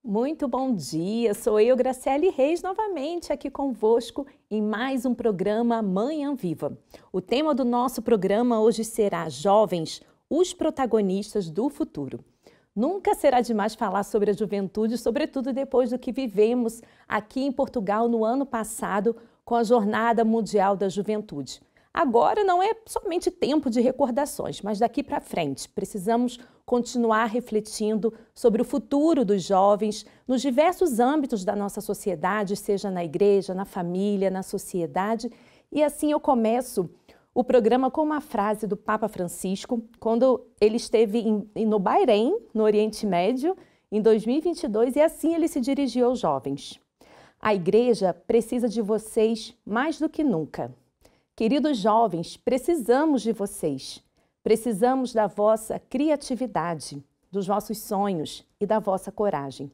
Muito bom dia, sou eu, Graciele Reis, novamente aqui convosco em mais um programa Manhã Viva. O tema do nosso programa hoje será Jovens, os protagonistas do futuro. Nunca será demais falar sobre a juventude, sobretudo depois do que vivemos aqui em Portugal no ano passado com a Jornada Mundial da Juventude. Agora não é somente tempo de recordações, mas daqui para frente precisamos continuar refletindo sobre o futuro dos jovens nos diversos âmbitos da nossa sociedade, seja na igreja, na família, na sociedade. E assim eu começo o programa com uma frase do Papa Francisco, quando ele esteve no Bahrein, no Oriente Médio, em 2022, e assim ele se dirigiu aos jovens. A igreja precisa de vocês mais do que nunca. Queridos jovens, precisamos de vocês. Precisamos da vossa criatividade, dos vossos sonhos e da vossa coragem,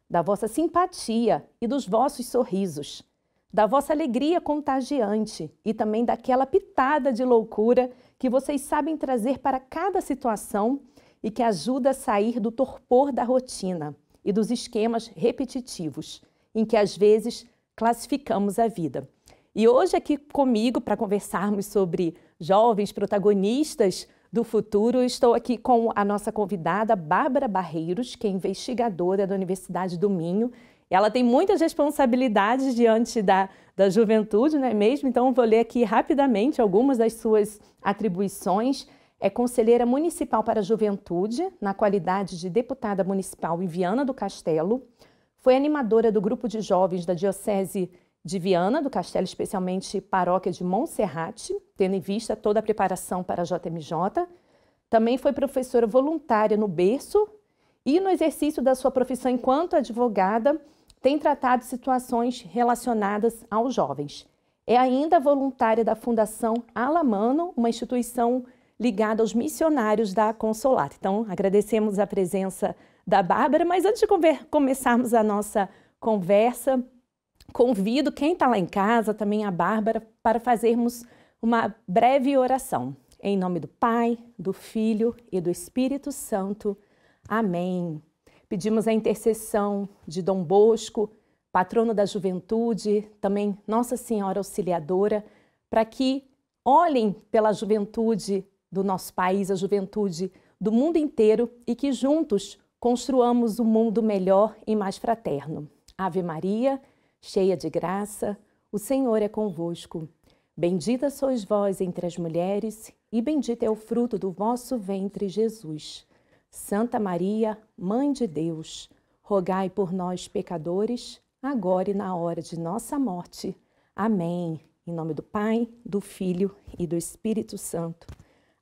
da vossa simpatia e dos vossos sorrisos, da vossa alegria contagiante e também daquela pitada de loucura que vocês sabem trazer para cada situação e que ajuda a sair do torpor da rotina e dos esquemas repetitivos, em que às vezes classificamos a vida. E hoje aqui comigo, para conversarmos sobre jovens protagonistas do futuro, estou aqui com a nossa convidada, Bárbara Barreiros, que é investigadora da Universidade do Minho. Ela tem muitas responsabilidades diante da juventude, não é mesmo? Então, vou ler aqui rapidamente algumas das suas atribuições. É conselheira municipal para a juventude, na qualidade de deputada municipal em Viana do Castelo. Foi animadora do grupo de jovens da Diocese de Viana do Castelo, especialmente paróquia de Monserrate, tendo em vista toda a preparação para a JMJ. Também foi professora voluntária no berço e no exercício da sua profissão enquanto advogada, tem tratado situações relacionadas aos jovens. É ainda voluntária da Fundação Alamano, uma instituição ligada aos missionários da Consolata. Então, agradecemos a presença da Bárbara, mas antes de começarmos a nossa conversa, convido quem está lá em casa, também a Bárbara, para fazermos uma breve oração. Em nome do Pai, do Filho e do Espírito Santo. Amém. Pedimos a intercessão de Dom Bosco, patrono da juventude, também Nossa Senhora Auxiliadora, para que olhem pela juventude do nosso país, a juventude do mundo inteiro e que juntos construamos um mundo melhor e mais fraterno. Ave Maria, cheia de graça, o Senhor é convosco. Bendita sois vós entre as mulheres, e bendito é o fruto do vosso ventre, Jesus. Santa Maria, Mãe de Deus, rogai por nós, pecadores, agora e na hora de nossa morte. Amém. Em nome do Pai, do Filho e do Espírito Santo.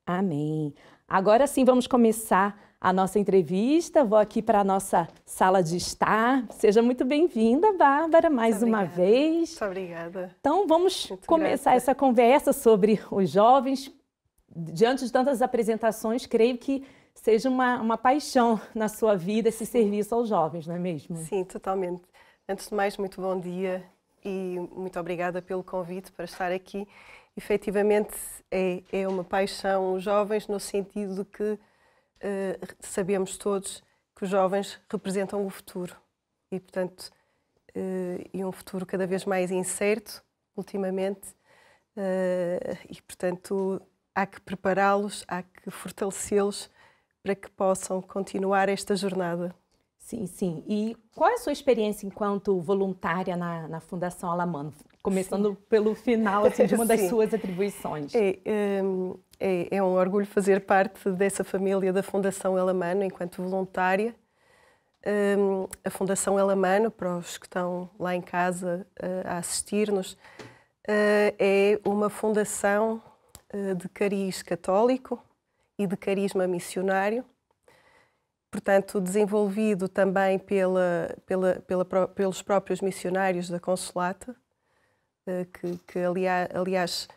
Amém. Agora sim, vamos começar a nossa entrevista. Vou aqui para a nossa sala de estar. Seja muito bem-vinda, Bárbara, mais uma vez. Muito obrigada. Então, vamos começar essa conversa sobre os jovens. Diante de tantas apresentações, creio que seja uma paixão na sua vida esse serviço aos jovens, não é mesmo? Sim, totalmente. Antes de mais, muito bom dia e muito obrigada pelo convite para estar aqui. Efetivamente, é uma paixão os jovens no sentido de que sabemos todos que os jovens representam o futuro e, portanto, e um futuro cada vez mais incerto, ultimamente, e, portanto, há que prepará-los, há que fortalecê-los para que possam continuar esta jornada. Sim, sim. E qual é a sua experiência enquanto voluntária na Fundação Alamano? Começando pelo final assim, de uma das suas atribuições. É um orgulho fazer parte dessa família da Fundação Alamano enquanto voluntária. A Fundação Alamano, para os que estão lá em casa a assistir-nos, é uma fundação de cariz católico e de carisma missionário, portanto, desenvolvido também pelos próprios missionários da Consolata, que aliás,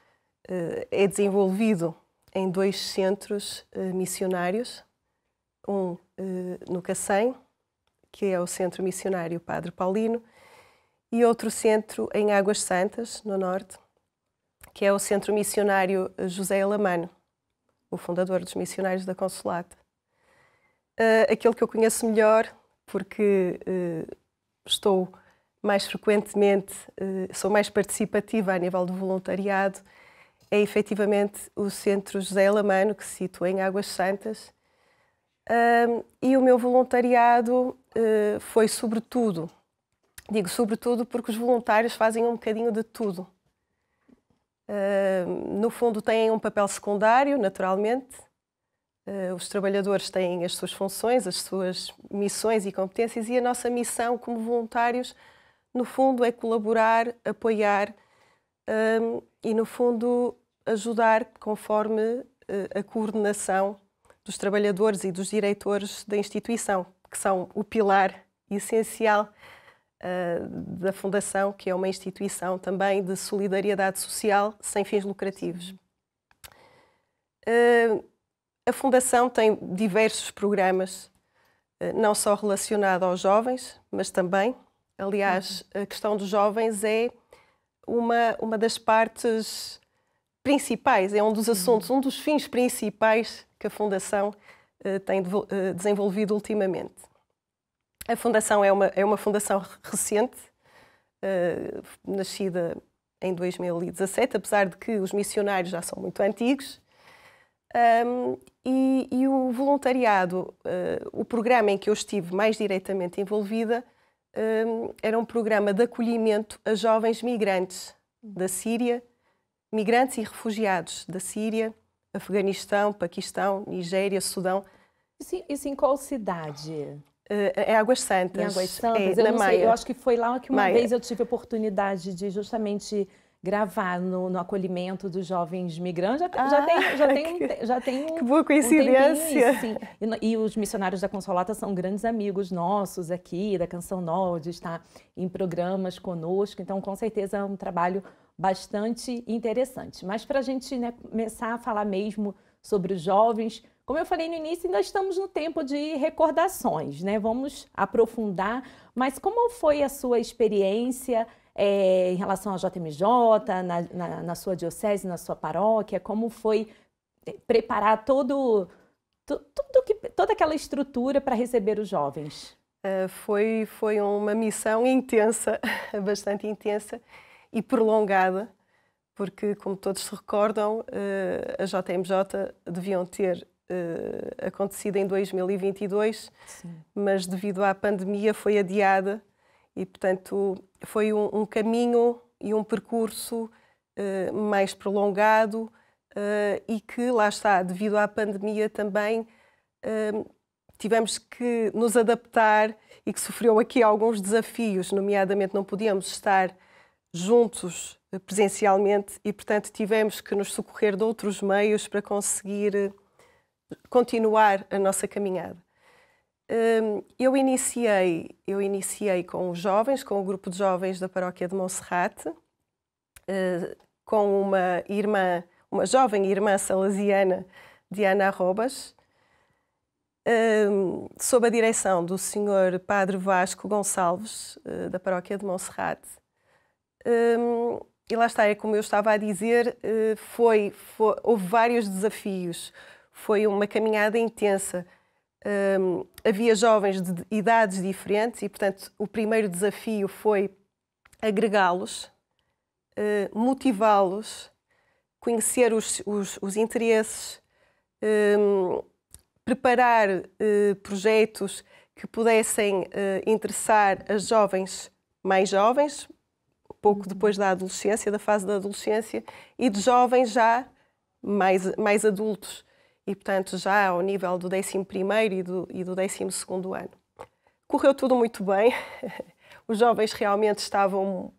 é desenvolvido em 2 centros missionários, um no Cacém, que é o Centro Missionário Padre Paulino, e outro centro em Águas Santas, no norte, que é o Centro Missionário José Alamano, o fundador dos Missionários da Consolata. Aquele que eu conheço melhor porque estou mais frequentemente, sou mais participativa a nível do voluntariado, é efetivamente o Centro José Alamano, que se situa em Águas Santas. E o meu voluntariado foi sobretudo, digo sobretudo porque os voluntários fazem um bocadinho de tudo. No fundo têm um papel secundário, naturalmente. Os trabalhadores têm as suas funções, as suas missões e competências, e a nossa missão como voluntários, no fundo, é colaborar, apoiar e, no fundo, ajudar conforme a coordenação dos trabalhadores e dos diretores da instituição, que são o pilar essencial da Fundação, que é uma instituição também de solidariedade social sem fins lucrativos. A Fundação tem diversos programas, não só relacionados aos jovens, mas também, aliás, a questão dos jovens é uma das partes principais, é um dos assuntos, um dos fins principais que a Fundação tem desenvolvido ultimamente. A Fundação é uma fundação recente, nascida em 2017, apesar de que os missionários já são muito antigos. E o voluntariado, o programa em que eu estive mais diretamente envolvida, era um programa de acolhimento a jovens migrantes da Síria, migrantes e refugiados da Síria, Afeganistão, Paquistão, Nigéria, Sudão. Isso em qual cidade? É Águas Santas. Em Águas Santas? Na Maia. Eu acho que foi lá que uma Maia. vez eu tive a oportunidade de justamente gravar no acolhimento dos jovens migrantes. Já tem que boa coincidência! E os missionários da Consolata são grandes amigos nossos aqui, da Canção Nord, está em programas conosco, então com certeza é um trabalho bastante interessante. Mas para a gente, né, começar a falar mesmo sobre os jovens, como eu falei no início, ainda estamos no tempo de recordações, né? Vamos aprofundar, mas como foi a sua experiência em relação à JMJ, na sua diocese, na sua paróquia? Como foi preparar toda aquela estrutura para receber os jovens? Foi uma missão intensa, bastante intensa e prolongada, porque, como todos se recordam, a JMJ deviam ter acontecido em 2022, sim, mas devido à pandemia foi adiada e, portanto, foi um caminho e um percurso mais prolongado e que, lá está, devido à pandemia também tivemos que nos adaptar e que sofreu aqui alguns desafios, nomeadamente não podíamos estar juntos presencialmente e, portanto, tivemos que nos socorrer de outros meios para conseguir continuar a nossa caminhada. Eu iniciei com os jovens, com o grupo de jovens da Paróquia de Monserrate, com uma jovem irmã salesiana, Diana Arrobas, sob a direção do Sr. Padre Vasco Gonçalves, da Paróquia de Monserrate. E lá está, é como eu estava a dizer, houve vários desafios, foi uma caminhada intensa. Havia jovens de idades diferentes e, portanto, o primeiro desafio foi agregá-los, motivá-los, conhecer os interesses, preparar projetos que pudessem interessar as jovens mais jovens, pouco depois da adolescência, da fase da adolescência, e de jovens já mais adultos. E, portanto, já ao nível do 11º e do 12º ano. Correu tudo muito bem. Os jovens realmente estavam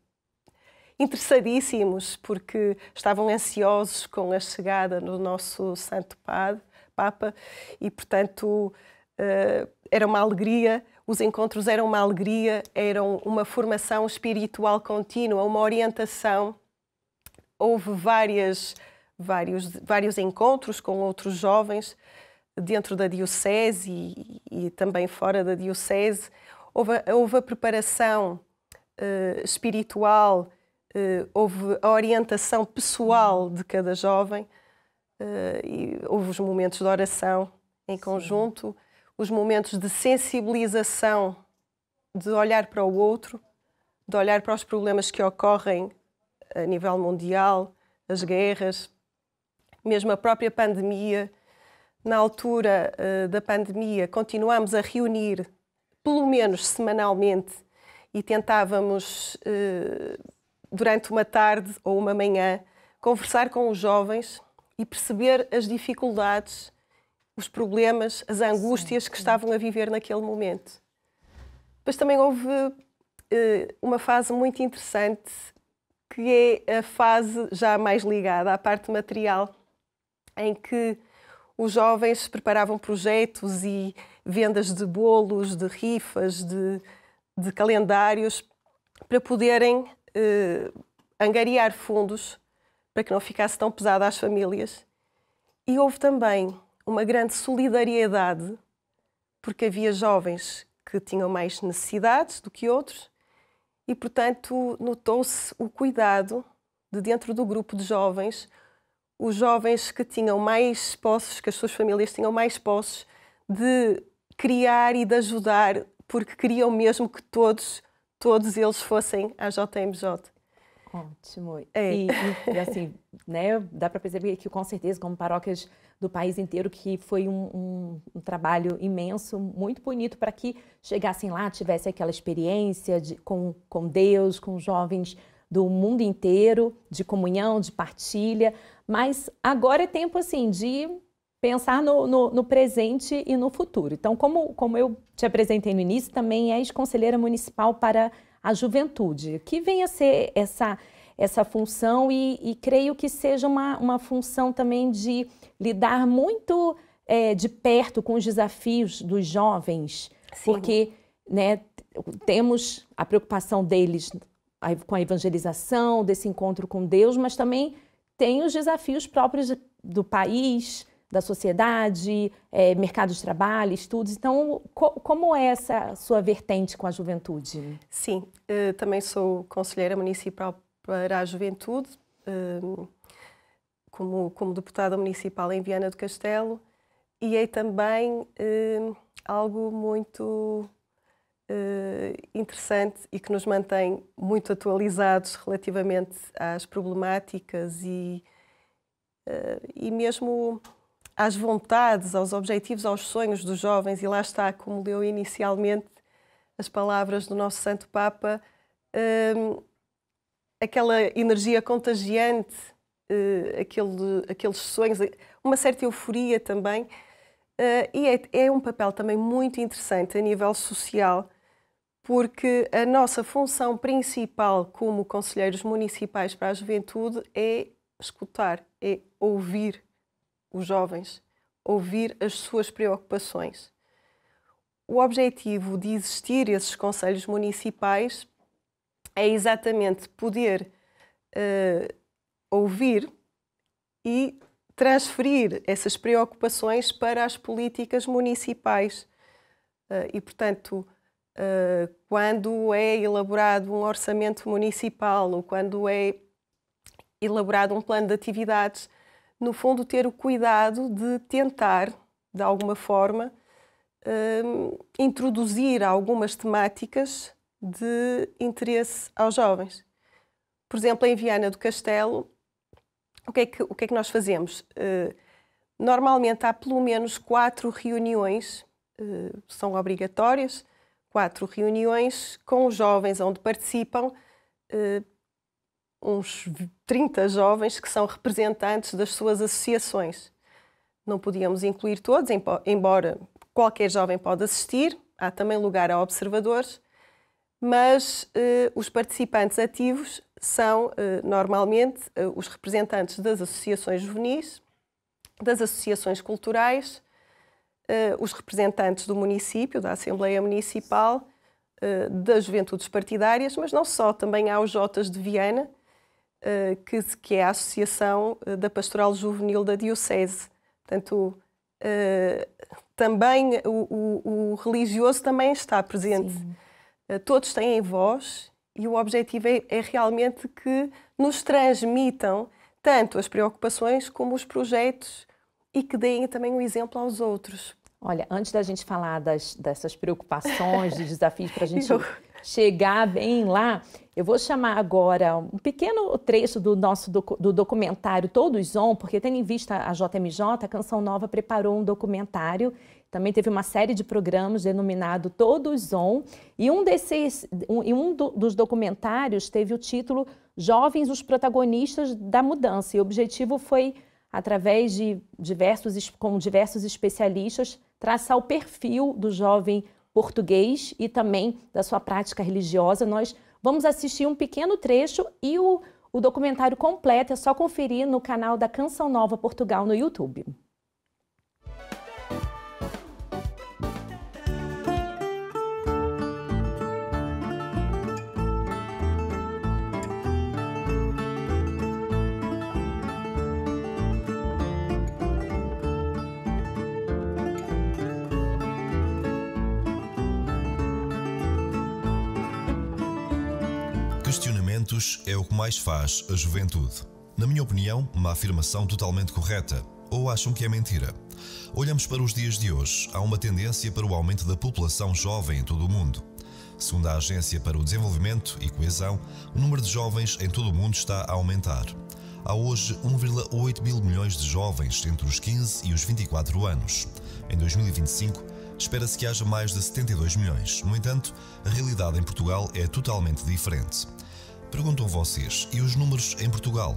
interessadíssimos porque estavam ansiosos com a chegada do nosso Santo Papa e, portanto, era uma alegria. Os encontros eram uma alegria, eram uma formação espiritual contínua, uma orientação. Houve vários encontros com outros jovens dentro da diocese e também fora da diocese. Houve a preparação espiritual, houve a orientação pessoal de cada jovem, e houve os momentos de oração em conjunto, os momentos de sensibilização, de olhar para o outro, de olhar para os problemas que ocorrem a nível mundial, as guerras, mesmo a própria pandemia. Na altura da pandemia, continuámos a reunir, pelo menos semanalmente, e tentávamos, durante uma tarde ou uma manhã, conversar com os jovens e perceber as dificuldades, os problemas, as angústias que estavam a viver naquele momento. Depois também houve uma fase muito interessante, que é a fase já mais ligada à parte material, em que os jovens preparavam projetos e vendas de bolos, de rifas, de calendários, para poderem angariar fundos para que não ficasse tão pesado às famílias. E houve também uma grande solidariedade, porque havia jovens que tinham mais necessidades do que outros e, portanto, notou-se o cuidado de dentro do grupo de jovens, os jovens que tinham mais posses, que as suas famílias tinham mais posses, de criar e de ajudar, porque queriam mesmo que todos eles fossem à JMJ. Ótimo. E assim, né, dá para perceber que, com certeza, como paróquias do país inteiro, que foi um trabalho imenso, muito bonito, para que chegassem lá, tivessem aquela experiência com Deus, com jovens do mundo inteiro, de comunhão, de partilha. Mas agora é tempo, assim, de pensar no presente e no futuro. Então, como eu te apresentei no início, também és conselheira municipal para a juventude, que vem a ser essa função e creio que seja uma função também de lidar muito de perto com os desafios dos jovens. Sim. Porque, né, temos a preocupação deles com a evangelização, desse encontro com Deus, mas também tem os desafios próprios do país, da sociedade, mercado de trabalho, estudos. Então, como é essa sua vertente com a juventude? Sim, também sou conselheira municipal para a juventude, como deputada municipal em Viana do Castelo, e é também algo muito interessante e que nos mantém muito atualizados relativamente às problemáticas e mesmo às vontades, aos objetivos, aos sonhos dos jovens. E lá está, como leu inicialmente as palavras do nosso Santo Papa, aquela energia contagiante, aqueles sonhos, uma certa euforia também. E é um papel também muito interessante a nível social, porque a nossa função principal como conselheiros municipais para a juventude é escutar, é ouvir os jovens, ouvir as suas preocupações. O objetivo de existir esses conselhos municipais é exatamente poder ouvir e transferir essas preocupações para as políticas municipais. E, portanto, quando é elaborado um orçamento municipal ou quando é elaborado um plano de atividades, no fundo, ter o cuidado de tentar, de alguma forma, introduzir algumas temáticas de interesse aos jovens. Por exemplo, em Viana do Castelo, o que é que nós fazemos? Normalmente há pelo menos 4 reuniões, são obrigatórias, 4 reuniões com os jovens, onde participam uns 30 jovens que são representantes das suas associações. Não podíamos incluir todos, embora qualquer jovem pode assistir, há também lugar a observadores, mas os participantes ativos são, normalmente, os representantes das associações juvenis, das associações culturais, os representantes do município, da Assembleia Municipal, das juventudes partidárias, mas não só, também há os Jotas de Viana, que é a Associação da Pastoral Juvenil da Diocese. Portanto, também o religioso também está presente. Todos têm voz e o objetivo é realmente que nos transmitam tanto as preocupações como os projetos e que deem também um exemplo aos outros. Olha, antes da gente falar dessas preocupações, dos desafios para a gente chegar bem lá, eu vou chamar agora um pequeno trecho do nosso do documentário Todos On, porque tendo em vista a JMJ, a Canção Nova preparou um documentário, também teve uma série de programas denominado Todos On, e dos documentários teve o título Jovens, os protagonistas da mudança, e o objetivo foi, através de diversos especialistas, traçar o perfil do jovem português e também da sua prática religiosa. Nós vamos assistir um pequeno trecho e o documentário completo é só conferir no canal da Canção Nova Portugal no YouTube. Questionamentos é o que mais faz a juventude. Na minha opinião, uma afirmação totalmente correta. Ou acham que é mentira? Olhamos para os dias de hoje. Há uma tendência para o aumento da população jovem em todo o mundo. Segundo a Agência para o Desenvolvimento e Coesão, o número de jovens em todo o mundo está a aumentar. Há hoje 1,8 mil milhões de jovens entre os 15 e os 24 anos. Em 2025, espera-se que haja mais de 72 milhões. No entanto, a realidade em Portugal é totalmente diferente. Perguntam vocês, e os números em Portugal?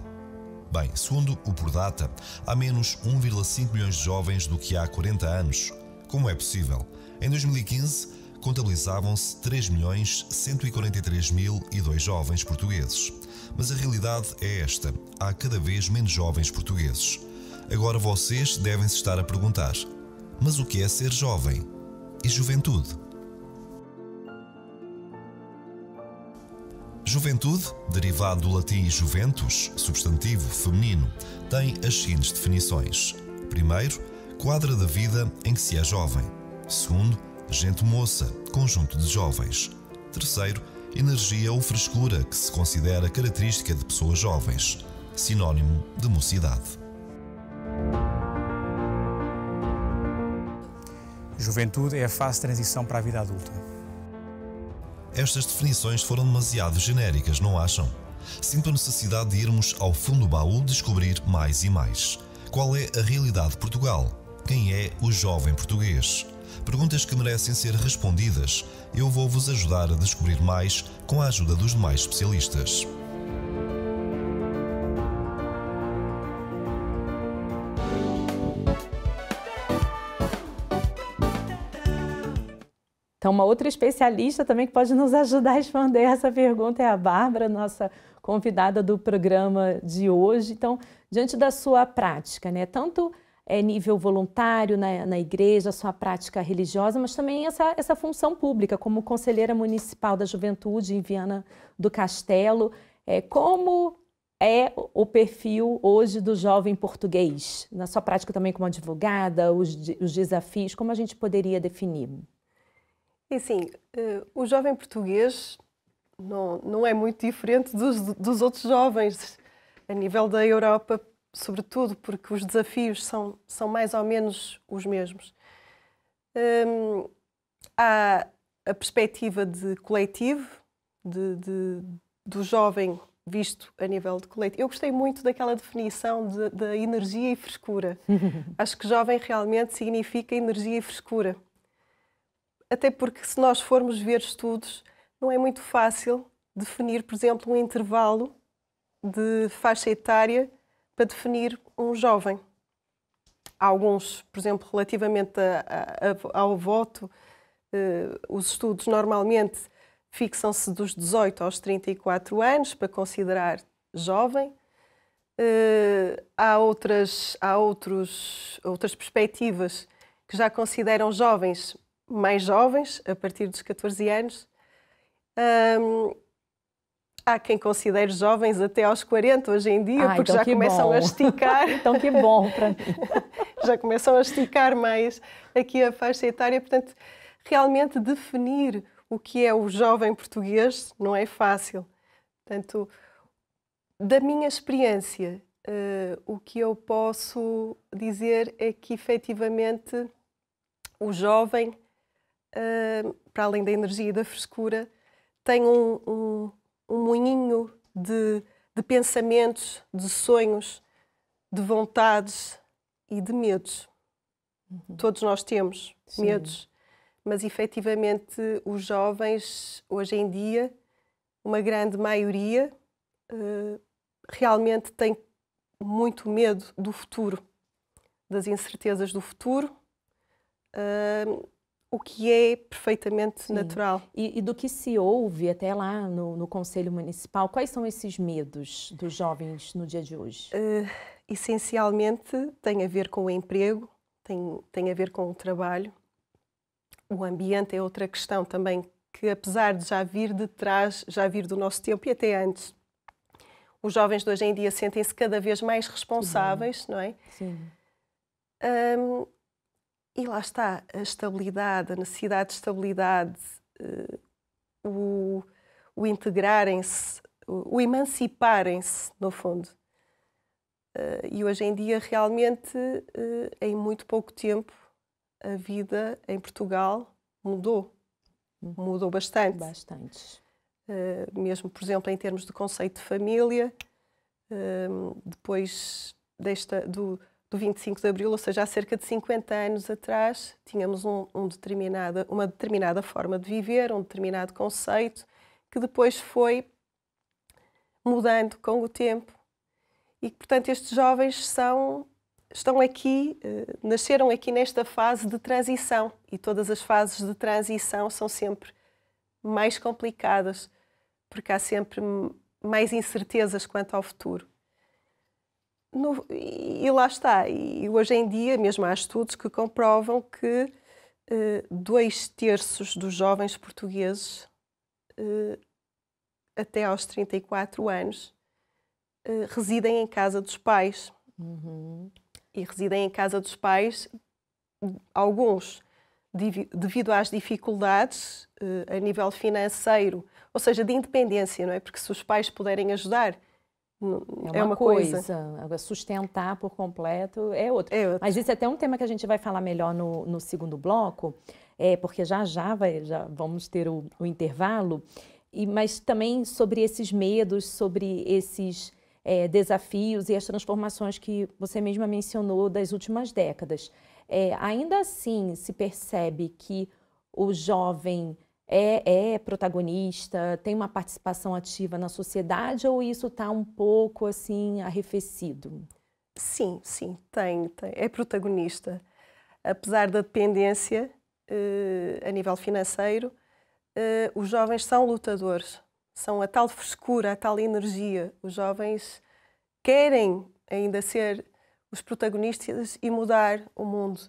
Bem, segundo o Pordata, há menos 1,5 milhões de jovens do que há 40 anos. Como é possível? Em 2015, contabilizavam-se 3.143.002 jovens portugueses. Mas a realidade é esta: há cada vez menos jovens portugueses. Agora vocês devem-se estar a perguntar: mas o que é ser jovem? E juventude? Juventude, derivado do latim juventus, substantivo feminino, tem as seguintes definições. Primeiro, quadra da vida em que se é jovem. Segundo, gente moça, conjunto de jovens. Terceiro, energia ou frescura que se considera característica de pessoas jovens, sinónimo de mocidade. Juventude é a fase de transição para a vida adulta. Estas definições foram demasiado genéricas, não acham? Sinto a necessidade de irmos ao fundo do baú descobrir mais e mais. Qual é a realidade de Portugal? Quem é o jovem português? Perguntas que merecem ser respondidas. Eu vou-vos ajudar a descobrir mais com a ajuda dos demais especialistas. Então, uma outra especialista também que pode nos ajudar a responder essa pergunta é a Bárbara, nossa convidada do programa de hoje. Então, diante da sua prática, né, tanto nível voluntário na igreja, sua prática religiosa, mas também essa função pública como conselheira municipal da juventude em Viana do Castelo, como é o perfil hoje do jovem português? Na sua prática também como advogada, os desafios, como a gente poderia definir? E assim, o jovem português não é muito diferente dos outros jovens a nível da Europa, sobretudo porque os desafios são mais ou menos os mesmos. Há a perspectiva de coletivo, do jovem visto a nível de coletivo. Eu gostei muito daquela definição da energia e frescura. Acho que jovem realmente significa energia e frescura. Até porque, se nós formos ver estudos, não é muito fácil definir, por exemplo, um intervalo de faixa etária para definir um jovem. Há alguns, por exemplo, relativamente ao voto, os estudos normalmente fixam-se dos 18 aos 34 anos para considerar jovem. Há outras perspectivas que já consideram jovens mais jovens, a partir dos 14 anos. Há quem considere jovens até aos 40 hoje em dia, porque então já começam a esticar. Então que bom para mim. Já começam a esticar mais aqui a faixa etária. Portanto, realmente definir o que é o jovem português não é fácil. Portanto, da minha experiência, o que eu posso dizer é que, efetivamente, o jovem, para além da energia e da frescura, tem um moinho de pensamentos, de sonhos, de vontades e de medos. Todos nós temos medos, mas efetivamente os jovens, hoje em dia, uma grande maioria, realmente tem muito medo do futuro, das incertezas do futuro, o que é perfeitamente natural. E do que se ouve até lá no Conselho Municipal, quais são esses medos dos jovens no dia de hoje? Essencialmente tem a ver com o emprego, tem a ver com o trabalho. O ambiente é outra questão também que, apesar de já vir de trás, já vir do nosso tempo e até antes, os jovens de hoje em dia sentem-se cada vez mais responsáveis, não é? Sim. E lá está, a estabilidade, a necessidade de estabilidade, o integrarem-se, o emanciparem-se, no fundo. E hoje em dia, realmente, em muito pouco tempo, a vida em Portugal mudou. Mudou bastante. Bastante. Mesmo, por exemplo, em termos de conceito de família, depois do 25 de Abril, ou seja, há cerca de 50 anos atrás, tínhamos uma determinada forma de viver, um determinado conceito, que depois foi mudando com o tempo. E, portanto, estes jovens estão aqui, nasceram aqui nesta fase de transição. E todas as fases de transição são sempre mais complicadas, porque há sempre mais incertezas quanto ao futuro. E lá está. E hoje em dia, mesmo há estudos que comprovam que 2/3 dos jovens portugueses, até aos 34 anos, residem em casa dos pais. E residem em casa dos pais, alguns devido às dificuldades a nível financeiro, ou seja, de independência, não é? Porque se os pais puderem ajudar, é uma coisa. Agora, sustentar por completo é outra. Mas isso é até um tema que a gente vai falar melhor no segundo bloco, porque já vamos ter o intervalo, mas também sobre esses medos, sobre esses desafios e as transformações que você mesma mencionou das últimas décadas. Ainda assim, se percebe que o jovem é protagonista, tem uma participação ativa na sociedade, ou isso está um pouco assim arrefecido? Sim, tem. É protagonista. Apesar da dependência a nível financeiro, os jovens são lutadores. São a tal frescura, a tal energia. Os jovens querem ainda ser os protagonistas e mudar o mundo.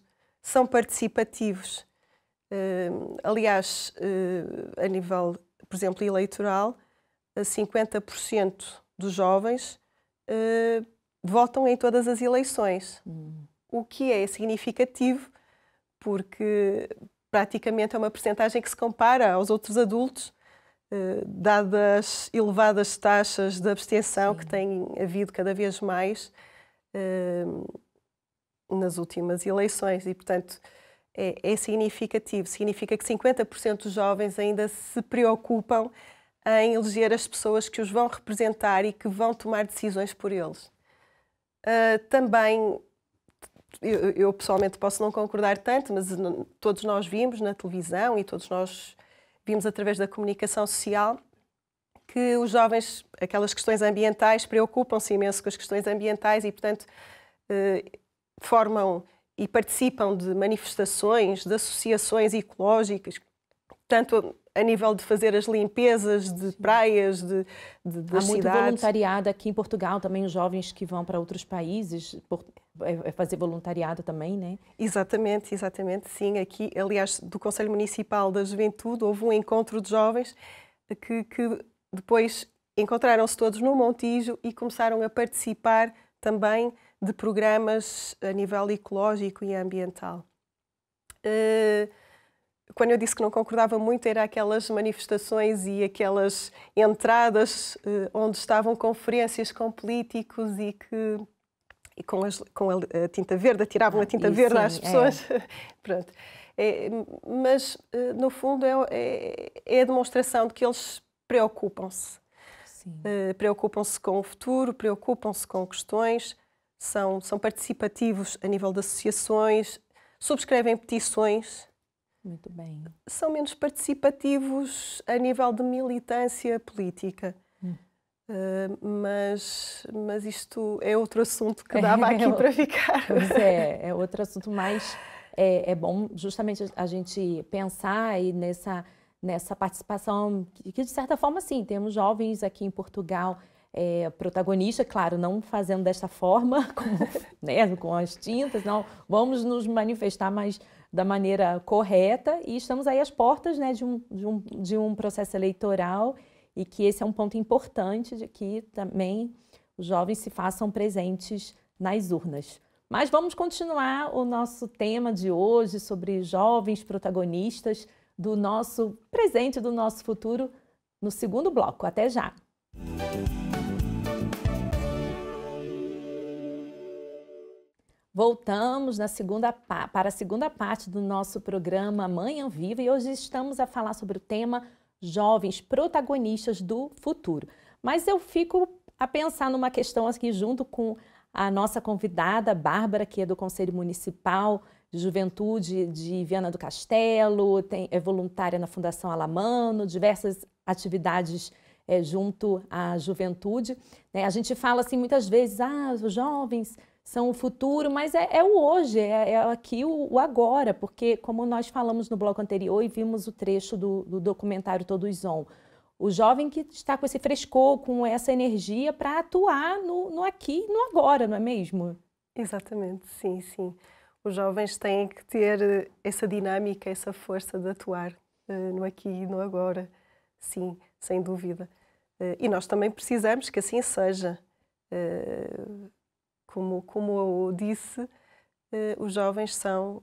São participativos. Aliás, a nível, por exemplo, eleitoral, 50% dos jovens votam em todas as eleições. O que é significativo, porque praticamente é uma percentagem que se compara aos outros adultos, dadas elevadas taxas de abstenção que têm havido cada vez mais nas últimas eleições. E, portanto, é significativo. Significa que 50% dos jovens ainda se preocupam em eleger as pessoas que os vão representar e que vão tomar decisões por eles. Também, eu pessoalmente posso não concordar tanto, mas todos nós vimos na televisão e todos nós vimos através da comunicação social que os jovens, aquelas questões ambientais, preocupam-se imenso com as questões ambientais e, portanto, formam e participam de manifestações, de associações ecológicas, tanto a nível de fazer as limpezas de praias, das cidades. Há muito voluntariado aqui em Portugal, também os jovens que vão para outros países fazer voluntariado também, né? Exatamente, sim. Aqui, aliás, do Conselho Municipal da Juventude, houve um encontro de jovens que depois encontraram-se todos no Montijo e começaram a participar também de programas a nível ecológico e ambiental. Quando eu disse que não concordava muito, era aquelas manifestações e aquelas entradas onde estavam conferências com políticos e com a tinta verde, atiravam a tinta verde às pessoas. Pronto. Mas, no fundo, é a demonstração de que eles preocupam-se. Preocupam-se com o futuro, preocupam-se com questões, são participativos a nível de associações, subscrevem petições. Muito bem. São menos participativos a nível de militância política. Mas isto é outro assunto que dava aqui para ficar. Pois é outro assunto, mas é bom justamente a gente pensar aí nessa participação, que de certa forma, sim, temos jovens aqui em Portugal protagonistas, claro, não fazendo desta forma, com as tintas, não, vamos nos manifestar, mas da maneira correta, e estamos aí às portas, né, de um processo eleitoral, e que esse é um ponto importante de que também os jovens se façam presentes nas urnas. Mas vamos continuar o nosso tema de hoje sobre jovens protagonistas do nosso presente e do nosso futuro no segundo bloco. Até já! Voltamos para a segunda parte do nosso programa Manhã Viva e hoje estamos a falar sobre o tema jovens protagonistas do futuro. Mas eu fico a pensar numa questão aqui junto com a nossa convidada, Bárbara, que é do Conselho Municipal de Juventude de Viana do Castelo, é voluntária na Fundação Alamano, diversas atividades junto à juventude. A gente fala assim muitas vezes, os jovens são o futuro, mas é o hoje, é aqui o agora, porque como nós falamos no bloco anterior e vimos o trecho do documentário Todos On, o jovem que está com esse frescor, com essa energia para atuar no aqui e no agora, não é mesmo? Exatamente, sim, sim. Os jovens têm que ter essa dinâmica, essa força de atuar no aqui e no agora, sim, sem dúvida. E nós também precisamos que assim seja. Como eu disse, os jovens são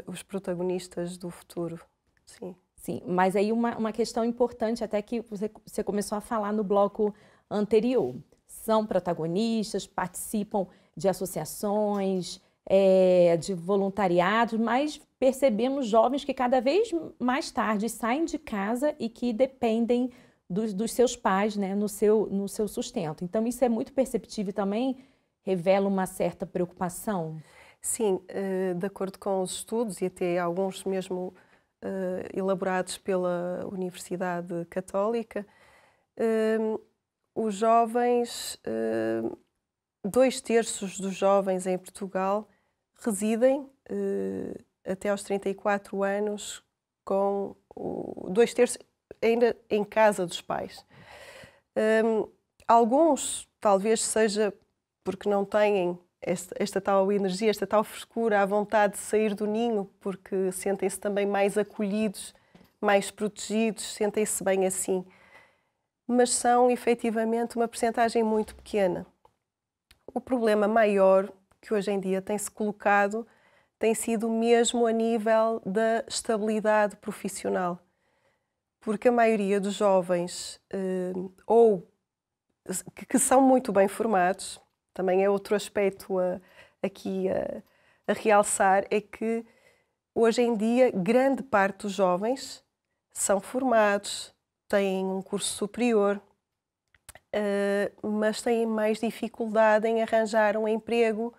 os protagonistas do futuro, sim. Sim, mas aí uma questão importante, até que você começou a falar no bloco anterior. São protagonistas, participam de associações, de voluntariados, mas percebemos jovens que cada vez mais tarde saem de casa e que dependem dos seus pais, né, no seu sustento. Então, isso é muito perceptível também. Revela uma certa preocupação? Sim, de acordo com os estudos e até alguns mesmo elaborados pela Universidade Católica, os jovens, 2/3 dos jovens em Portugal residem até aos 34 anos com 2/3 ainda em casa dos pais. Alguns talvez seja porque não têm esta tal energia, esta tal frescura, a vontade de sair do ninho, porque sentem-se também mais acolhidos, mais protegidos, sentem-se bem assim. Mas são, efetivamente, uma percentagem muito pequena. O problema maior que hoje em dia tem-se colocado tem sido mesmo a nível da estabilidade profissional. Porque a maioria dos jovens, que são muito bem formados, também é outro aspecto aqui a realçar, é que hoje em dia grande parte dos jovens são formados, têm um curso superior, mas têm mais dificuldade em arranjar um emprego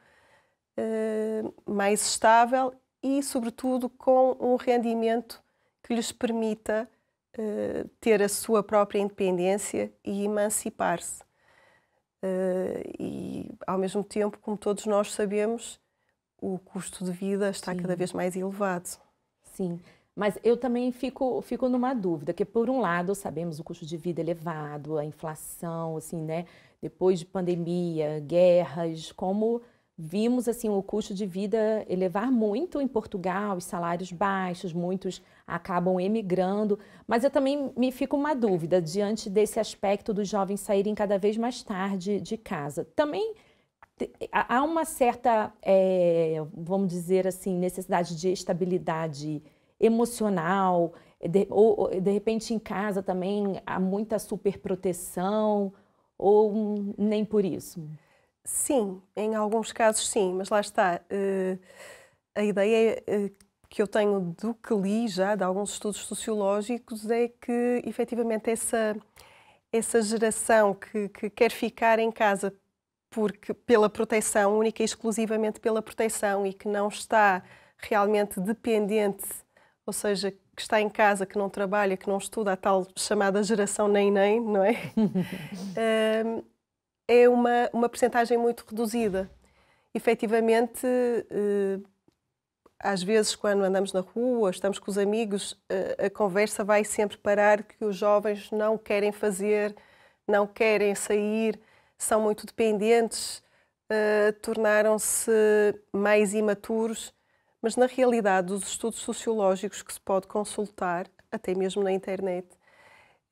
mais estável e, sobretudo, com um rendimento que lhes permita ter a sua própria independência e emancipar-se. E, ao mesmo tempo, como todos nós sabemos, o custo de vida está cada vez mais elevado. Sim, mas eu também fico numa dúvida, que por um lado sabemos o custo de vida elevado, a inflação, assim, né? Depois de pandemia, guerras, como vimos assim o custo de vida elevar muito em Portugal, os salários baixos, muitos acabam emigrando, mas eu também me fico uma dúvida diante desse aspecto dos jovens saírem cada vez mais tarde de casa. Também há uma certa, vamos dizer assim, necessidade de estabilidade emocional, ou de repente em casa também há muita superproteção, ou nem por isso? Sim, em alguns casos sim, mas lá está. A ideia é que eu tenho do que li já, de alguns estudos sociológicos, é que, efetivamente, essa geração que quer ficar em casa pela proteção, única e exclusivamente pela proteção, e que não está realmente dependente, ou seja, que está em casa, que não trabalha, que não estuda, a tal chamada geração nem-nem, não é? É uma percentagem muito reduzida. Efetivamente, às vezes, quando andamos na rua, estamos com os amigos, a conversa vai sempre parar que os jovens não querem fazer, não querem sair, são muito dependentes, tornaram-se mais imaturos. Mas, na realidade, os estudos sociológicos que se pode consultar, até mesmo na internet,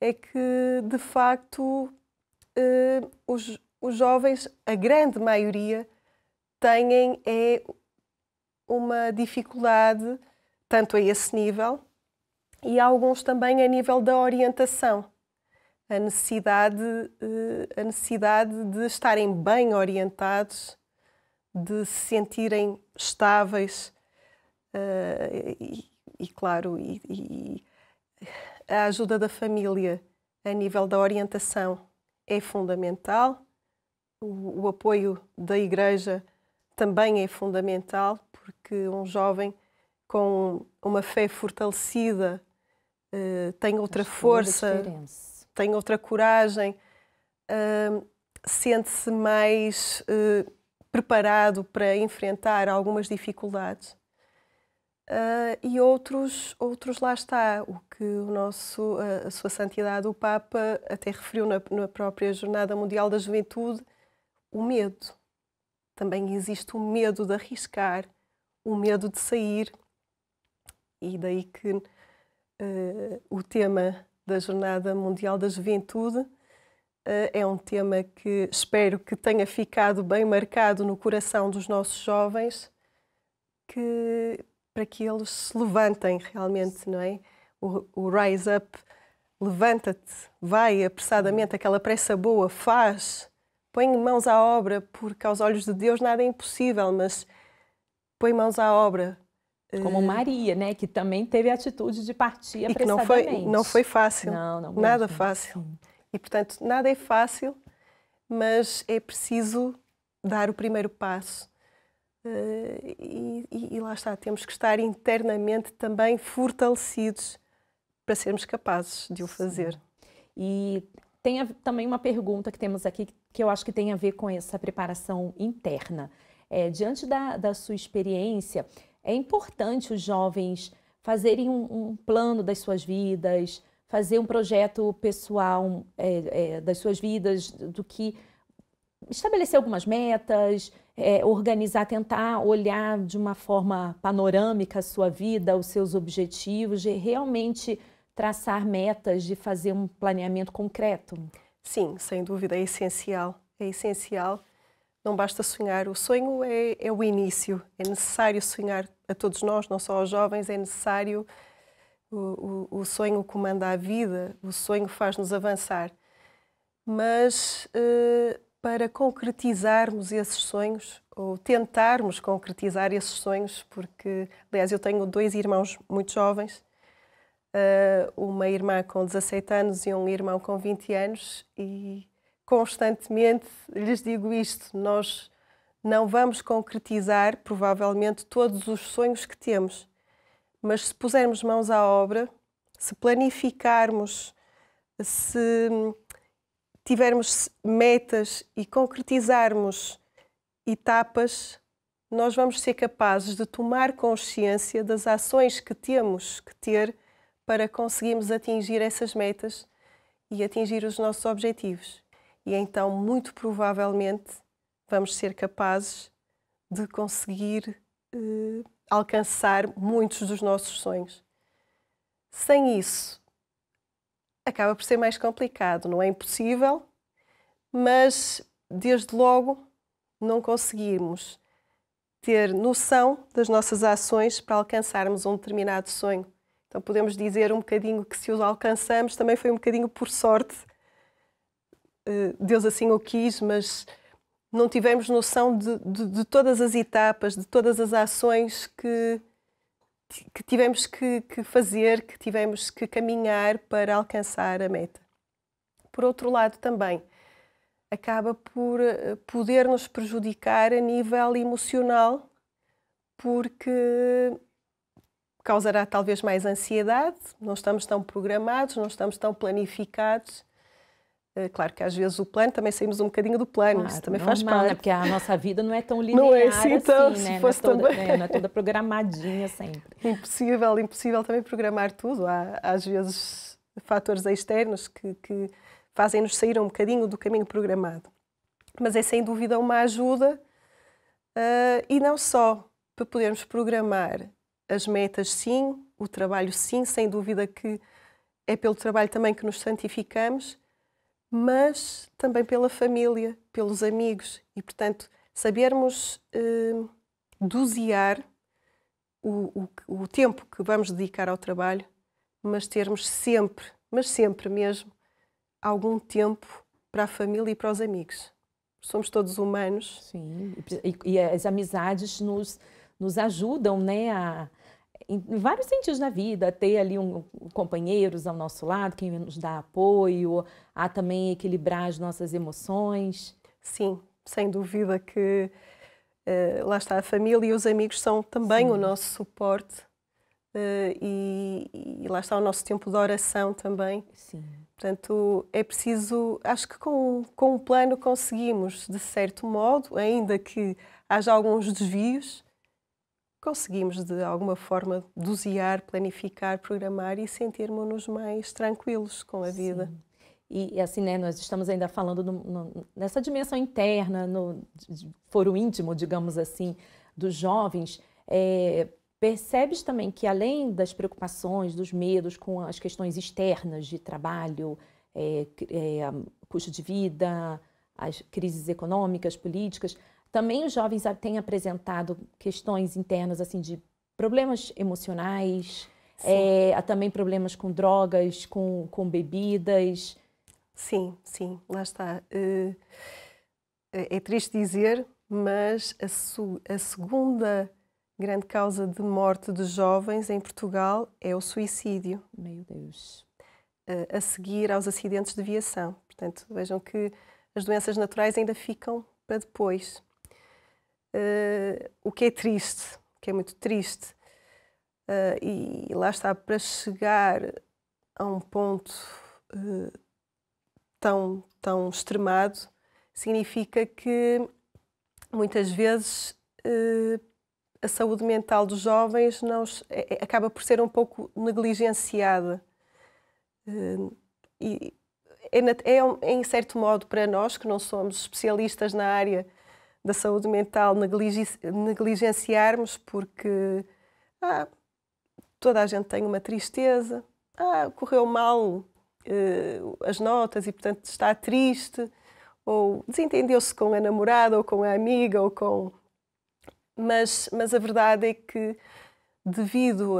é que, de facto, os jovens, a grande maioria, têm uma dificuldade, tanto a esse nível, e alguns também a nível da orientação. A necessidade de estarem bem orientados, de se sentirem estáveis, claro, a ajuda da família a nível da orientação é fundamental, o apoio da Igreja também é fundamental, porque um jovem com uma fé fortalecida tem outra força, tem outra coragem, sente-se mais preparado para enfrentar algumas dificuldades. E outros lá está, o que a Sua Santidade, o Papa, até referiu na própria Jornada Mundial da Juventude, o medo. Também existe o medo de arriscar, o medo de sair, e daí que o tema da Jornada Mundial da Juventude é um tema que espero que tenha ficado bem marcado no coração dos nossos jovens, para que eles se levantem realmente, não é? O rise up, levanta-te, vai apressadamente, aquela pressa boa, faz, põe mãos à obra, porque aos olhos de Deus nada é impossível, mas põe mãos à obra. Como Maria, né? Que também teve a atitude de partir apressadamente. E que não foi fácil, não nada fácil. Sim. E, portanto, nada é fácil, mas é preciso dar o primeiro passo. E lá está, temos que estar internamente também fortalecidos para sermos capazes de o fazer. Sim. E tem também uma pergunta que temos aqui que eu acho que tem a ver com essa preparação interna. Diante da sua experiência, é importante os jovens fazerem um plano das suas vidas, fazer um projeto pessoal das suas vidas, estabelecer algumas metas, organizar, tentar olhar de uma forma panorâmica a sua vida, os seus objetivos, de realmente traçar metas, de fazer um planeamento concreto? Sim, sem dúvida, é essencial. É essencial. Não basta sonhar. O sonho é o início. É necessário sonhar a todos nós, não só aos jovens, é necessário. O sonho comanda a vida, o sonho faz-nos avançar. Mas para concretizarmos esses sonhos, ou tentarmos concretizar esses sonhos, porque, aliás, eu tenho 2 irmãos muito jovens, uma irmã com 17 anos e um irmão com 20 anos, e constantemente lhes digo isto: nós não vamos concretizar, provavelmente, todos os sonhos que temos, mas se pusermos mãos à obra, se planificarmos, se tivermos metas e concretizarmos etapas, nós vamos ser capazes de tomar consciência das ações que temos que ter para conseguirmos atingir essas metas e atingir os nossos objetivos. E então, muito provavelmente, vamos ser capazes de conseguir alcançar muitos dos nossos sonhos. Sem isso, acaba por ser mais complicado. Não é impossível, mas, desde logo, não conseguimos ter noção das nossas ações para alcançarmos um determinado sonho. Então, podemos dizer um bocadinho que, se os alcançamos, também foi um bocadinho por sorte. Deus assim o quis, mas não tivemos noção de todas as etapas, de todas as ações que que tivemos que fazer, que tivemos que caminhar para alcançar a meta. Por outro lado, também acaba por poder nos prejudicar a nível emocional, porque causará talvez mais ansiedade, não estamos tão programados, não estamos tão planificados. Claro que às vezes o plano, também saímos um bocadinho do plano, Claro, isso também normal, faz parte. né? Porque a nossa vida não é tão linear Não é assim, então, assim, se né? fosse não, é toda, também. não é toda programadinha sempre. Impossível também programar tudo. Há às vezes fatores externos que fazem-nos sair um bocadinho do caminho programado. Mas é sem dúvida uma ajuda, e não só para podermos programar as metas, sim, o trabalho, sim, sem dúvida que é pelo trabalho também que nos santificamos, mas também pela família, pelos amigos. E, portanto, sabermos dosear o tempo que vamos dedicar ao trabalho, mas termos sempre, mas sempre mesmo, algum tempo para a família e para os amigos. Somos todos humanos. Sim, e as amizades nos ajudam, né, em vários sentidos na vida, a ter ali companheiros ao nosso lado, quem nos dá apoio, a também equilibrar as nossas emoções. Sim, sem dúvida que lá está, a família e os amigos são também o nosso suporte, e lá está o nosso tempo de oração também. Sim. Portanto, é preciso, acho que com o plano conseguimos, de certo modo, ainda que haja alguns desvios, conseguimos de alguma forma dosear, planificar, programar e sentirmos-nos mais tranquilos com a vida. Sim. E assim, né, nós estamos ainda falando nessa dimensão interna, no foro íntimo, digamos assim, dos jovens. Percebes também que, além das preocupações, dos medos com as questões externas de trabalho, custo de vida, as crises econômicas, políticas, também os jovens têm apresentado questões internas assim de problemas emocionais, há também problemas com drogas, com bebidas. Sim, lá está. É triste dizer, mas a segunda grande causa de morte de jovens em Portugal é o suicídio. Meu Deus. A seguir aos acidentes de viação. Portanto, vejam que as doenças naturais ainda ficam para depois. O que é triste, o que é muito triste. E lá está, para chegar a um ponto tão extremado, significa que muitas vezes a saúde mental dos jovens acaba por ser um pouco negligenciada. E em certo modo, para nós, que não somos especialistas na área da saúde mental, negligenciarmos porque toda a gente tem uma tristeza, correu mal as notas e, portanto, está triste, ou desentendeu-se com a namorada, ou com a amiga, ou com... Mas a verdade é que, devido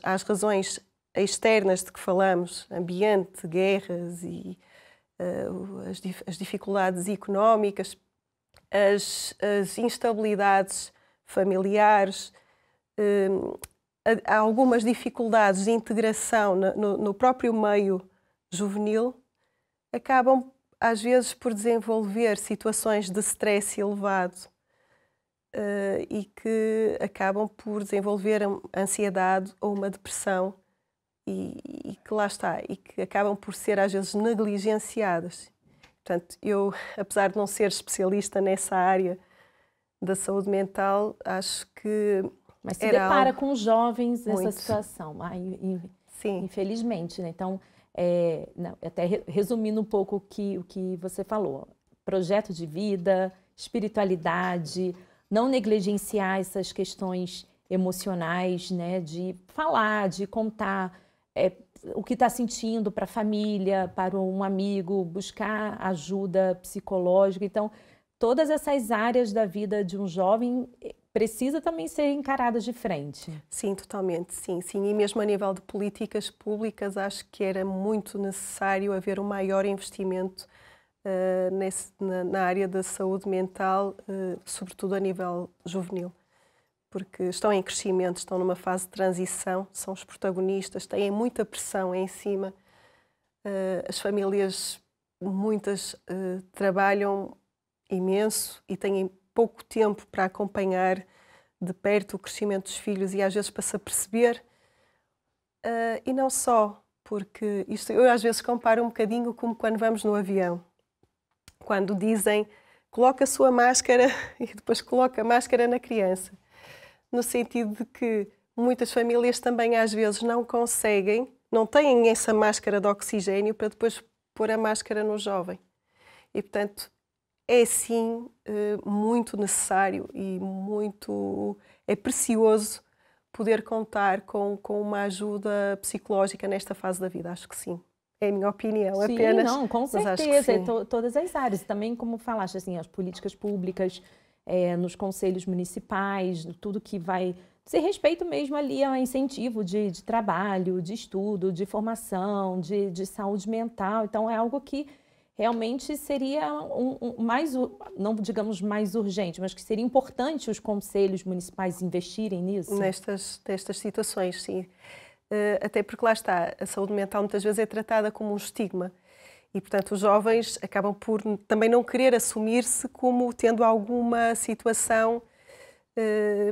às razões externas de que falamos, ambiente, guerras e as dificuldades económicas, as instabilidades familiares, há algumas dificuldades de integração no próprio meio juvenil, acabam às vezes por desenvolver situações de stress elevado, e que acabam por desenvolver ansiedade ou uma depressão, e que lá está, e que acabam por ser às vezes negligenciadas. Portanto, eu, apesar de não ser especialista nessa área da saúde mental, acho que mas se depara com os jovens nessa muito. Situação. Sim. Infelizmente, né? Então, até resumindo um pouco o que você falou, projeto de vida, espiritualidade, não negligenciar essas questões emocionais, né? De falar, de contar o que está sentindo para a família, para um amigo, buscar ajuda psicológica. Então, todas essas áreas da vida de um jovem precisa também ser encaradas de frente. Sim, totalmente, sim. E mesmo a nível de políticas públicas, acho que era muito necessário haver um maior investimento na área da saúde mental, sobretudo a nível juvenil. porque estão em crescimento, estão numa fase de transição, são os protagonistas, têm muita pressão em cima. As famílias, muitas, trabalham imenso e têm pouco tempo para acompanhar de perto o crescimento dos filhos e às vezes para se aperceber. E não só, porque isto eu às vezes comparo um bocadinho como quando vamos no avião. Quando dizem, coloca a sua máscara e depois coloca a máscara na criança. No sentido de que muitas famílias também às vezes não conseguem, não têm essa máscara de oxigênio para depois pôr a máscara no jovem. E, portanto, é sim muito necessário e é precioso poder contar com uma ajuda psicológica nesta fase da vida. Acho que sim. É a minha opinião, sim, apenas. Não, com certeza, todas as áreas. Também, como falaste, assim, as políticas públicas, nos conselhos municipais, tudo que vai ser respeito mesmo ali ao incentivo de trabalho, de estudo, de formação, de saúde mental. Então, é algo que realmente seria não digamos mais urgente, mas que seria importante os conselhos municipais investirem nisso? Nestas situações, sim. Até porque lá está, a saúde mental muitas vezes é tratada como um estigma e, portanto, os jovens acabam por também não querer assumir-se como tendo alguma situação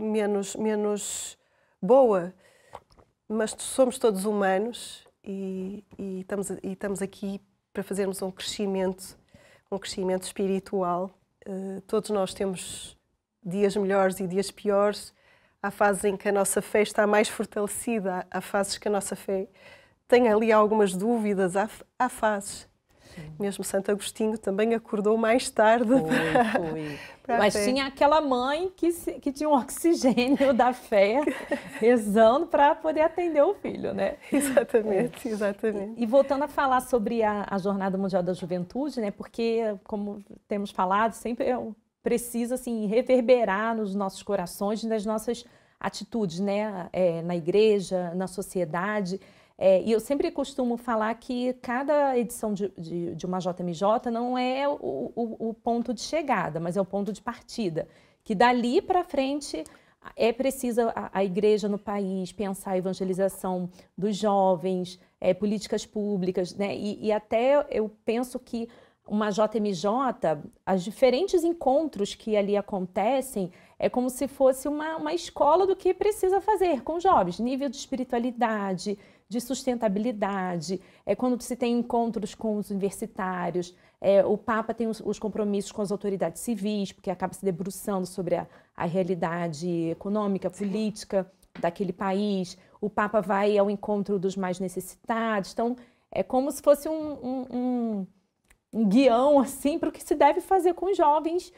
menos boa. Mas somos todos humanos e estamos aqui para fazermos um crescimento espiritual. Todos nós temos dias melhores e dias piores. Há fases em que a nossa fé está mais fortalecida, há fases que a nossa fé tem ali algumas dúvidas, há fases. Sim. Mesmo Santo Agostinho também acordou mais tarde. Foi. Mas tinha aquela mãe que tinha um oxigênio da fé rezando para poder atender o filho, né? Exatamente, exatamente. E voltando a falar sobre a Jornada Mundial da Juventude, né? Porque, como temos falado, sempre precisa assim, reverberar nos nossos corações, nas nossas atitudes, né? Na igreja, na sociedade. E eu sempre costumo falar que cada edição de uma JMJ não é o ponto de chegada, mas é o ponto de partida. Que dali para frente é precisa a igreja no país pensar a evangelização dos jovens, políticas públicas, né? E até eu penso que uma JMJ, os diferentes encontros que ali acontecem, é como se fosse uma escola do que precisa fazer com jovens, nível de espiritualidade, de sustentabilidade, quando se tem encontros com os universitários, o Papa tem os compromissos com as autoridades civis, porque acaba se debruçando sobre a realidade econômica, política daquele país, o Papa vai ao encontro dos mais necessitados, então é como se fosse um guião assim, para o que se deve fazer com os jovens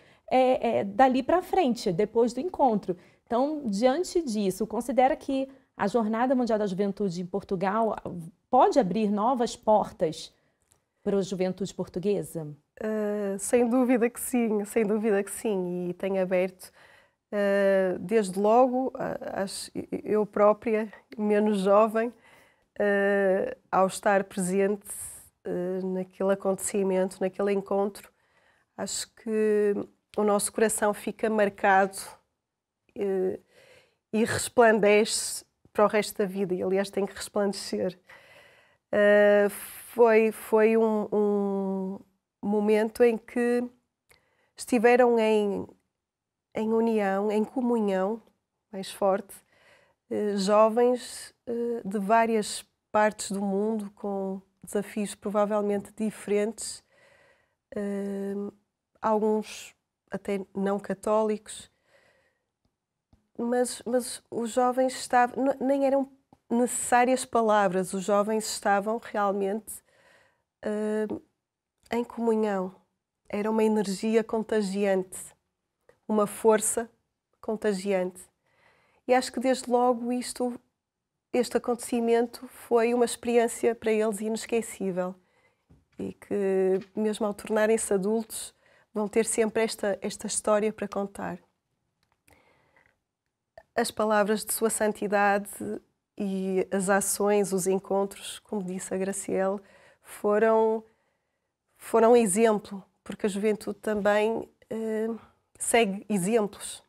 dali para frente, depois do encontro. Então, diante disso, considera que a Jornada Mundial da Juventude em Portugal pode abrir novas portas para a juventude portuguesa? Sem dúvida que sim, sem dúvida que sim. E tem aberto, desde logo, eu própria, menos jovem, ao estar presente naquele acontecimento, naquele encontro, acho que o nosso coração fica marcado e resplandece para o resto da vida, e aliás tem que resplandecer. Foi um momento em que estiveram em união, em comunhão mais forte, jovens de várias partes do mundo, com desafios provavelmente diferentes, alguns até não católicos, mas os jovens estavam, nem eram necessárias palavras, os jovens estavam realmente em comunhão. Era uma energia contagiante, uma força contagiante. E acho que desde logo este acontecimento foi uma experiência para eles inesquecível e que, mesmo ao tornarem-se adultos, vão ter sempre esta história para contar. As palavras de Sua Santidade e as ações, os encontros, como disse a Graciele, foram exemplo, porque a juventude também segue exemplos.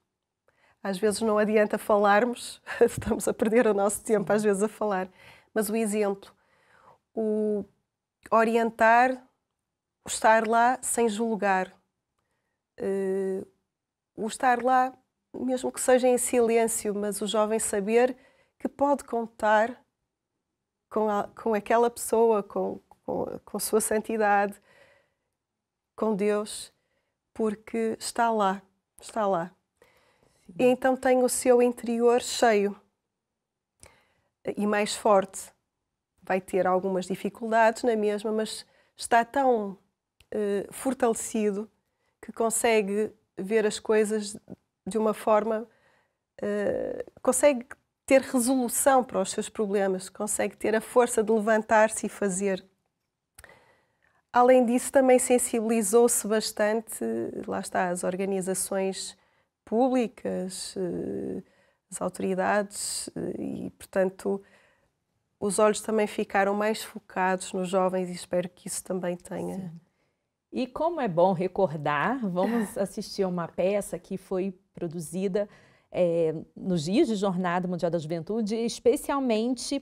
Às vezes não adianta falarmos, estamos a perder o nosso tempo às vezes a falar, mas o exemplo, o orientar, o estar lá sem julgar, o estar lá, mesmo que seja em silêncio, mas o jovem saber que pode contar com aquela pessoa, com a sua santidade, com Deus, porque está lá, está lá. E então tem o seu interior cheio e mais forte. Vai ter algumas dificuldades na mesma, mas está tão fortalecido que consegue ver as coisas de uma forma... consegue ter resolução para os seus problemas, consegue ter a força de levantar-se e fazer. Além disso, também sensibilizou-se bastante, lá está, as organizações públicas, as autoridades e, portanto, os olhos também ficaram mais focados nos jovens e espero que isso também tenha. Sim. E como é bom recordar, vamos assistir a uma peça que foi produzida nos dias de Jornada Mundial da Juventude, especialmente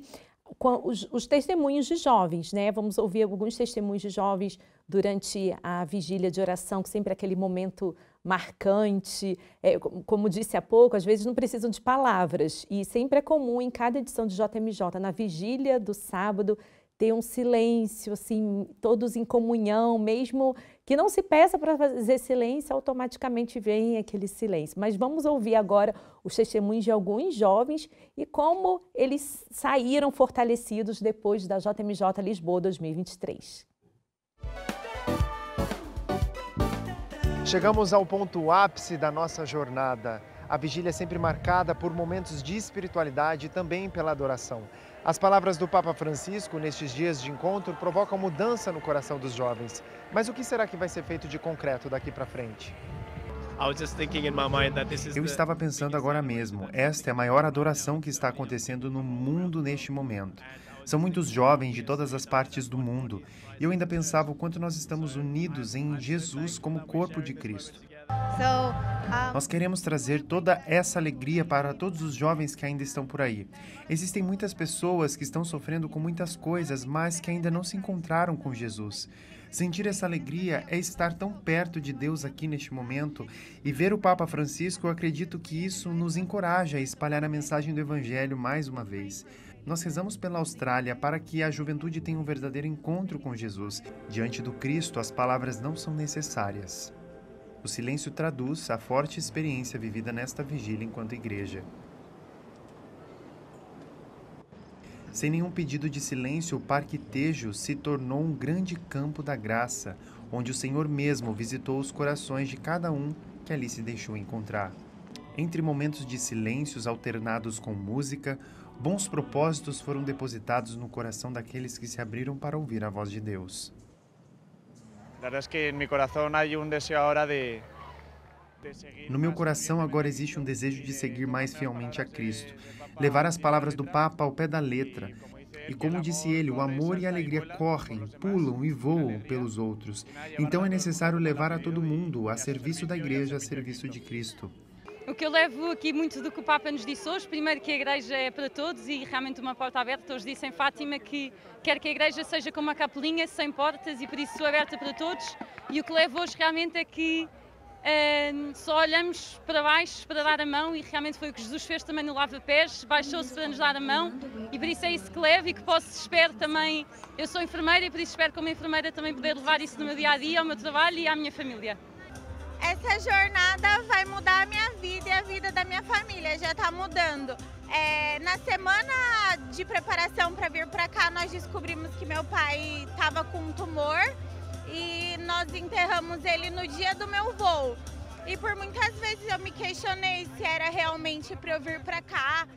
com os testemunhos de jovens, né? Vamos ouvir alguns testemunhos de jovens durante a vigília de oração, que sempre é aquele momento marcante. Como disse há pouco, às vezes não precisam de palavras. E sempre é comum, em cada edição de JMJ, na vigília do sábado, ter um silêncio, assim, todos em comunhão, mesmo que não se peça para fazer silêncio, automaticamente vem aquele silêncio. Mas vamos ouvir agora os testemunhos de alguns jovens e como eles saíram fortalecidos depois da JMJ Lisboa 2023. Chegamos ao ponto ápice da nossa jornada. A vigília é sempre marcada por momentos de espiritualidade e também pela adoração. As palavras do Papa Francisco nestes dias de encontro provocam mudança no coração dos jovens. Mas o que será que vai ser feito de concreto daqui para frente? Eu estava pensando agora mesmo, esta é a maior adoração que está acontecendo no mundo neste momento. São muitos jovens de todas as partes do mundo. E eu ainda pensava o quanto nós estamos unidos em Jesus como corpo de Cristo. Nós queremos trazer toda essa alegria para todos os jovens que ainda estão por aí. Existem muitas pessoas que estão sofrendo com muitas coisas, mas que ainda não se encontraram com Jesus. Sentir essa alegria é estar tão perto de Deus aqui neste momento e ver o Papa Francisco, eu acredito que isso nos encoraja a espalhar a mensagem do Evangelho mais uma vez. Nós rezamos pela Austrália para que a juventude tenha um verdadeiro encontro com Jesus. Diante do Cristo, as palavras não são necessárias. O silêncio traduz a forte experiência vivida nesta vigília enquanto igreja. Sem nenhum pedido de silêncio, o Parque Tejo se tornou um grande campo da graça, onde o Senhor mesmo visitou os corações de cada um que ali se deixou encontrar. Entre momentos de silêncios alternados com música, bons propósitos foram depositados no coração daqueles que se abriram para ouvir a voz de Deus. No meu coração agora existe um desejo de seguir mais fielmente a Cristo, levar as palavras do Papa ao pé da letra. E como disse ele, o amor e a alegria correm, pulam e voam pelos outros. Então é necessário levar a todo mundo a serviço da igreja, a serviço de Cristo. O que eu levo aqui muito do que o Papa nos disse hoje, primeiro que a Igreja é para todos e realmente uma porta aberta. Hoje disse em Fátima que quer que a Igreja seja como uma capelinha, sem portas e por isso aberta para todos. E o que levo hoje realmente é que só olhamos para baixo para dar a mão e realmente foi o que Jesus fez também no lava-pés, baixou-se para nos dar a mão e por isso é isso que levo e que espero também. Eu sou enfermeira e por isso espero como enfermeira também poder levar isso no meu dia-a-dia, ao meu trabalho e à minha família. Essa jornada vai mudar a minha vida e a vida da minha família, já está mudando. Na semana de preparação para vir para cá, nós descobrimos que meu pai estava com um tumor e nós enterramos ele no dia do meu voo. E por muitas vezes eu me questionei se era realmente para eu vir para cá,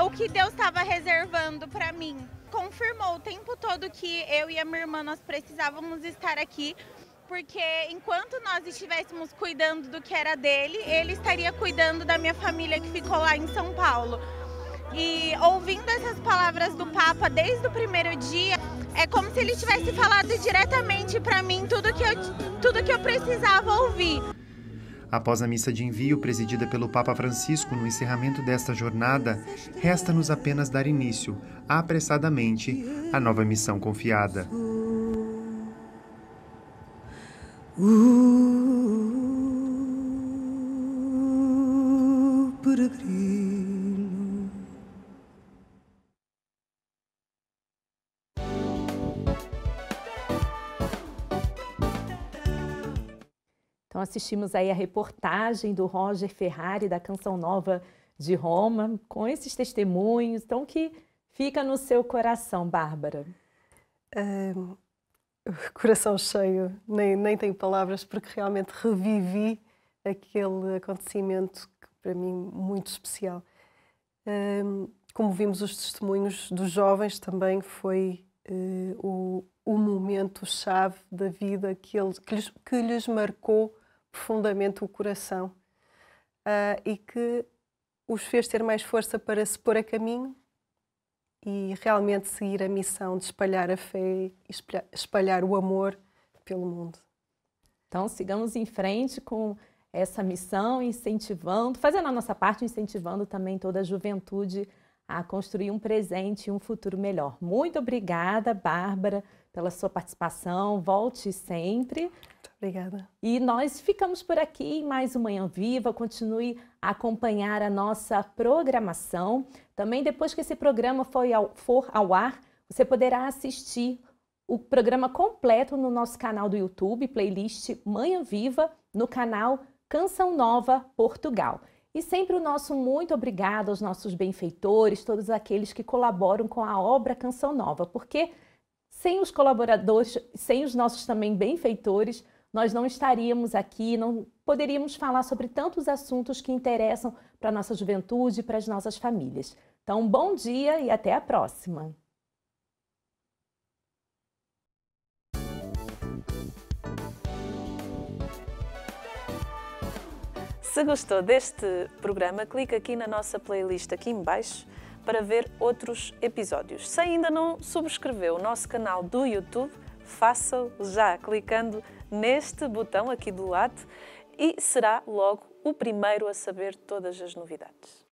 o que Deus estava reservando para mim. Confirmou o tempo todo que eu e a minha irmã nós precisávamos estar aqui, porque enquanto nós estivéssemos cuidando do que era dele, ele estaria cuidando da minha família que ficou lá em São Paulo. E ouvindo essas palavras do Papa desde o primeiro dia, é como se ele tivesse falado diretamente para mim tudo que eu precisava ouvir. Após a missa de envio presidida pelo Papa Francisco no encerramento desta jornada, resta-nos apenas dar início, apressadamente, à nova missão confiada. Então assistimos aí a reportagem do Roger Ferrari, da Canção Nova de Roma, com esses testemunhos, então que fica no seu coração, Bárbara. Coração cheio, nem tenho palavras, porque realmente revivi aquele acontecimento que para mim muito especial. Como vimos os testemunhos dos jovens, também foi o momento-chave da vida que lhes marcou profundamente o coração e que os fez ter mais força para se pôr a caminho e realmente seguir a missão de espalhar a fé e espalhar o amor pelo mundo. Então sigamos em frente com essa missão, incentivando, fazendo a nossa parte, incentivando também toda a juventude a construir um presente e um futuro melhor. Muito obrigada, Bárbara, pela sua participação. Volte sempre. Muito obrigada. E nós ficamos por aqui em mais um Manhã Viva. Continue a acompanhar a nossa programação. Também depois que esse programa for ao ar, você poderá assistir o programa completo no nosso canal do YouTube, playlist Manhã Viva, no canal Canção Nova Portugal. E sempre o nosso muito obrigado aos nossos benfeitores, todos aqueles que colaboram com a obra Canção Nova, porque sem os colaboradores, sem os nossos também benfeitores, nós não estaríamos aqui, não poderíamos falar sobre tantos assuntos que interessam para a nossa juventude e para as nossas famílias. Então, bom dia e até a próxima! Se gostou deste programa, clica aqui na nossa playlist aqui em baixo para ver outros episódios. Se ainda não subscreveu o nosso canal do YouTube, faça-o já clicando neste botão aqui do lado e será logo o primeiro a saber todas as novidades.